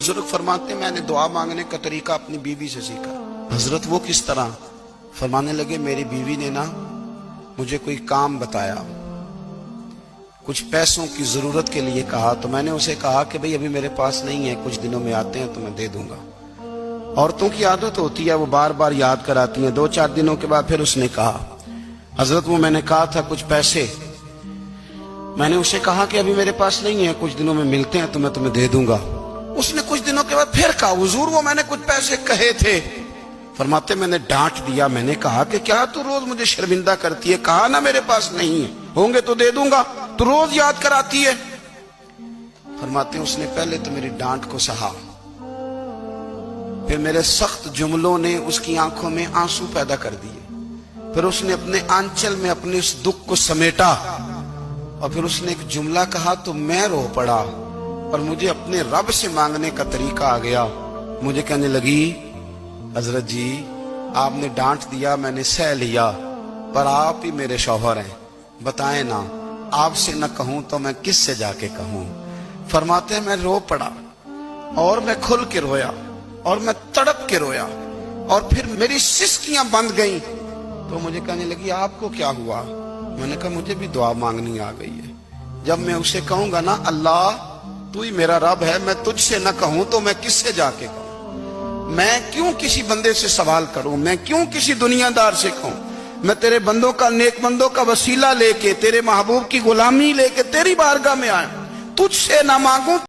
بزرگ فرماتے ہیں میں نے دعا مانگنے کا طریقہ اپنی بیوی سے سیکھا۔ حضرت وہ کس طرح؟ فرمانے لگے میری بیوی نے نا مجھے کوئی کام بتایا، کچھ پیسوں کی ضرورت کے لیے کہا، تو میں نے اسے کہا کہ بھئی ابھی میرے پاس نہیں ہے، کچھ دنوں میں آتے ہیں تو میں دے دوں گا۔ عورتوں کی عادت ہوتی ہے وہ بار بار یاد کراتی ہیں۔ 2-4 دنوں کے بعد پھر اس نے کہا حضرت وہ میں نے کہا تھا کچھ پیسے، میں نے اسے کہا کہ ابھی میرے پاس نہیں ہے، کچھ دنوں میں ملتے ہیں تو میں تمہیں دے دوں گا۔ اس نے کچھ دنوں کے بعد پھر کہا حضور وہ میں نے کچھ پیسے کہے تھے۔ فرماتے میں نے ڈانٹ دیا، میں نے کہا کہ کیا تو روز مجھے شرمندہ کرتی ہے، کہا نا میرے پاس نہیں ہے، ہوں گے تو دے دوں گا، تو روز یاد کراتی ہے۔ فرماتے ہیں اس نے پہلے تو میری ڈانٹ کو سہا، پھر میرے سخت جملوں نے اس کی آنکھوں میں آنسو پیدا کر دیے، پھر اس نے اپنے آنچل میں اپنے اس دکھ کو سمیٹا، اور پھر اس نے ایک جملہ کہا تو میں رو پڑا، اور مجھے اپنے رب سے مانگنے کا طریقہ آ گیا۔ مجھے کہنے لگی حضرت جی آپ نے ڈانٹ دیا، میں نے سہ لیا، پر آپ ہی میرے شوہر ہیں، بتائیں نا آپ سے نہ کہوں تو میں کس سے جا کے کہوں۔ فرماتے ہیں میں رو پڑا، اور میں کھل کے رویا، اور میں تڑپ کے رویا، اور پھر میری سسکیاں بند گئیں۔ تو مجھے کہنے لگی آپ کو کیا ہوا؟ میں نے کہا مجھے بھی دعا مانگنی آ گئی ہے، جب میں اسے کہوں گا نا اللہ تو ہی میرا رب ہے، میں تجھ سے نہ کہوں تو میں کس سے جا کے کہوں؟ میں کیوں کسی بندے سے سوال کروں؟ میں کیوں کسی دنیا دار سے کہوں؟ میں تیرے بندوں کا، نیک بندوں کا وسیلہ لے کے، تیرے محبوب کی غلامی لے کے تیری بارگاہ میں آیا، تجھ سے نہ مانگوں